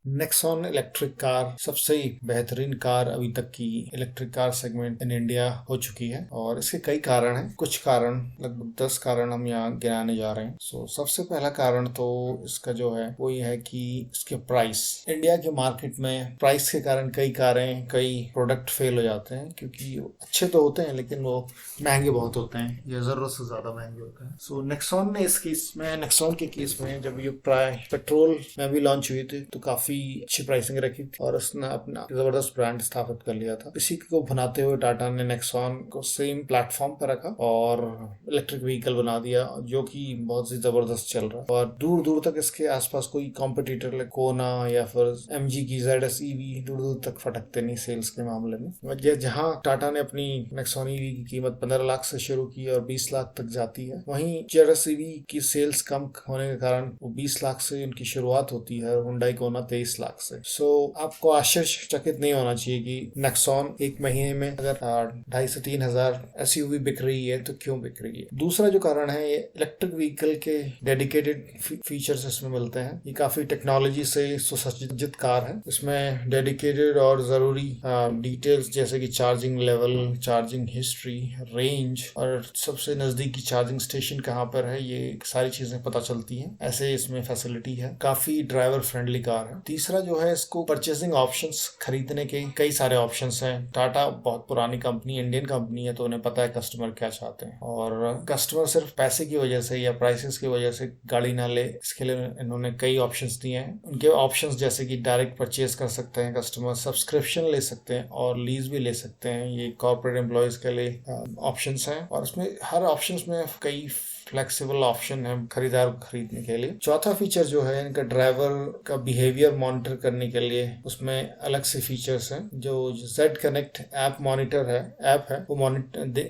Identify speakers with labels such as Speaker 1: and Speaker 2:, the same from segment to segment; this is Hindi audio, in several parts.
Speaker 1: नेक्सॉन इलेक्ट्रिक कार सबसे बेहतरीन कार अभी तक की electric car segment in India हो चुकी है और इसके कई कारण हैं। कुछ कारण, लगभग 10 कारण हम यहाँ गिनाने जा रहे हैं। सबसे पहला कारण तो इसका जो है वो ये है कि इसके प्राइस। इंडिया के मार्केट में प्राइस के कारण कई कारें, कई प्रोडक्ट फेल हो जाते हैं क्योंकि अच्छे तो होते हैं लेकिन वो महंगे बहुत होते हैं या जरूरत से ज्यादा महंगे होते हैं। नेक्सॉन के केस में जब ये पेट्रोल में भी लॉन्च हुई थी तो काफी अच्छी प्राइसिंग रखी थी और उसने अपना जबरदस्त ब्रांड स्थापित कर लिया था। इसी को बनाते हुए टाटा ने नेक्सॉन को सेम प्लेटफॉर्म पर रखा और इलेक्ट्रिक व्हीकल बना दिया जो कि बहुत ही जबरदस्त चल रहा है और दूर दूर तक इसके आसपास कोई कॉम्पिटिटर कोना या फिर MG की ZS EV दूर दूर तक फटकते नहीं सेल्स के मामले में। जहां टाटा ने अपनी नेक्सॉन EV की कीमत 15 लाख से शुरू की और 20 लाख तक जाती है, वहीं ZS EV की सेल्स कम होने के कारण वो 20 लाख से उनकी शुरुआत होती है और हुंडई कोना 23 लाख से। आपको आश्चर्यचकित नहीं होना चाहिए कि नेक्सॉन एक महीने में अगर 2,500 से 3,000 SUV बिक रही है तो क्यों बिक रही है। दूसरा जो कारण है, ये इलेक्ट्रिक व्हीकल के डेडिकेटेड फीचर्स इसमें मिलते हैं। ये काफी टेक्नोलॉजी से सुसज्जित कार है। इसमें डेडिकेटेड और जरूरी डिटेल्स जैसे कि charging level, charging history, range और सबसे नजदीकी चार्जिंग स्टेशन कहाँ पर है, ये सारी चीजें पता चलती हैं। ऐसे इसमें फैसिलिटी है। काफी ड्राइवर फ्रेंडली कार है। तीसरा जो है, इसको परचेसिंग ऑप्शंस, खरीदने के कई सारे ऑप्शंस हैं। टाटा बहुत पुरानी कंपनी, इंडियन कंपनी है, तो उन्हें पता है कस्टमर क्या चाहते हैं और कस्टमर सिर्फ पैसे की वजह से या प्राइसेस की वजह से गाड़ी ना ले, इसके लिए इन्होंने कई ऑप्शंस दिए हैं। उनके ऑप्शंस जैसे कि डायरेक्ट परचेज कर सकते हैं कस्टमर, सब्सक्रिप्शन ले सकते हैं और लीज भी ले सकते हैं। ये कॉर्पोरेट एम्प्लॉयज के लिए ऑप्शंस हैं और इसमें हर ऑप्शंस में कई फ्लेक्सिबल ऑप्शन है खरीदार खरीदने के लिए। चौथा फीचर जो है, इनका ड्राइवर का बिहेवियर मॉनिटर करने के लिए उसमें अलग से फीचर्स हैं। जो Z कनेक्ट ऐप मॉनिटर है,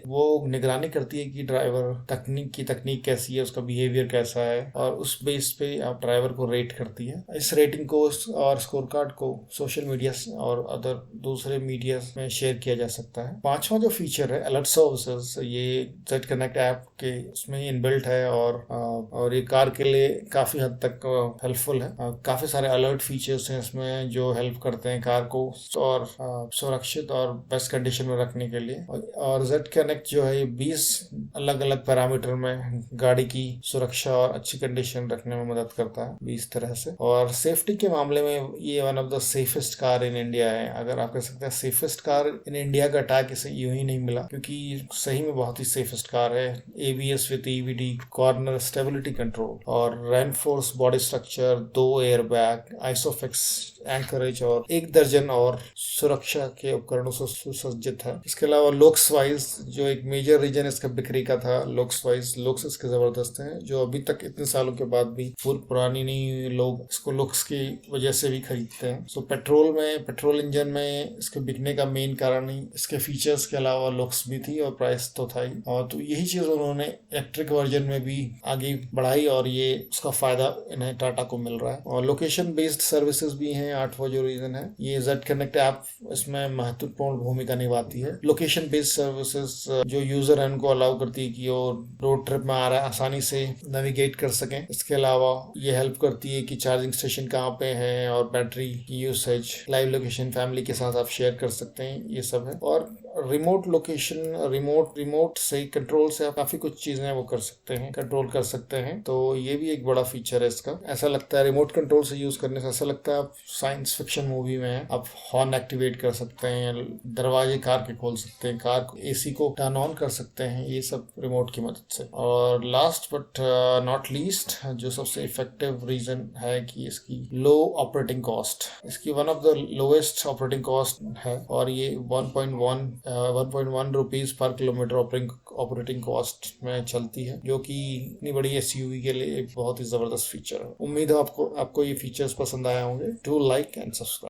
Speaker 1: वो निगरानी करती है कि ड्राइवर तकनीक कैसी है, उसका बिहेवियर कैसा है और उस बेस पे आप ड्राइवर को रेट करती है। इस रेटिंग को और स्कोर कार्ड को सोशल मीडिया और अदर दूसरे मीडिया में शेयर किया जा सकता है। पांचवा जो फीचर है, अलर्ट सर्विसेज, ये Z कनेक्ट ऐप के उसमें बिल्ट है और ये कार के लिए काफी हद तक हेल्पफुल है। काफी सारे अलर्ट फीचर्स हैं इसमें जो हेल्प करते हैं कार को और सुरक्षित और बेस्ट कंडीशन में रखने के लिए। और Z कनेक्ट जो है, 20 अलग अलग पैरामीटर में गाड़ी की सुरक्षा और अच्छी कंडीशन रखने में मदद करता है 20 तरह से। और सेफ्टी के मामले में ये one of the safest car in India है। अगर आप कह सकते हैं सेफेस्ट कार इन इंडिया का टैग इसे यूं ही नहीं मिला, क्योंकि सही में बहुत ही सेफेस्ट कार है। ABS with EVD, corner stability control और reinforce body structure, 2 airbag, isofix anchorage और 1 दर्जन और सुरक्षा के उपकरणों से सुसज्जित है। इसके अलावा लुक्स वाइज जो एक मेजर रीजन इसका बिक्री का था, लुक्स इसके जबरदस्त हैं, जो अभी तक इतने सालों के बाद भी पुरानी नहीं हुई, लोग इसको लुक्स की वजह से भी खरीदते हैं। पेट्रोल इंजन में इसके बिकने का मेन कारण ही इसके फीचर्स के अलावा लुक्स भी थी और प्राइस तो था ही। और तो यही चीज उन्होंने इलेक्ट्रिक वर्जन में भी आगे बढ़ाई और ये उसका फायदा इन्हें टाटा को मिल रहा है। और लोकेशन बेस्ड सर्विसेज भी हैं। 8वां जो रीजन है, ये Z कनेक्ट ऐप इसमें महत्वपूर्ण भूमिका निभाती है। लोकेशन बेस्ड सर्विसेज जो यूजर है उनको अलाउ करती है कि वो रोड ट्रिप में आ रहा है आसानी से नेविगेट कर सकें। इसके अलावा ये हेल्प करती है कि चार्जिंग स्टेशन कहाँ पे है और बैटरी की यूसेज, लाइव लोकेशन फैमिली के साथ आप शेयर कर सकते हैं, ये सब है। और रिमोट लोकेशन, रिमोट से कंट्रोल से आप काफी कुछ चीजें वो कर सकते हैं, कंट्रोल कर सकते हैं। तो ये भी एक बड़ा फीचर है इसका। ऐसा लगता है रिमोट कंट्रोल से यूज करने से ऐसा लगता है आप साइंस फिक्शन मूवी में हैं। आप हॉर्न एक्टिवेट कर सकते हैं, दरवाजे कार के खोल सकते हैं, कार को AC को टर्न ऑन कर सकते हैं, ये सब रिमोट की मदद से। और लास्ट बट नॉट लीस्ट, जो सबसे इफेक्टिव रीजन है कि इसकी लो ऑपरेटिंग कॉस्ट, इसकी one of the lowest operating cost है और ये 1.1 rupees per kilometre operating cost में चलती है, जो कि इतनी बड़ी SUV के लिए एक बहुत ही जबरदस्त फीचर है। उम्मीद है आपको ये फीचर्स पसंद आए होंगे। Do like and subscribe.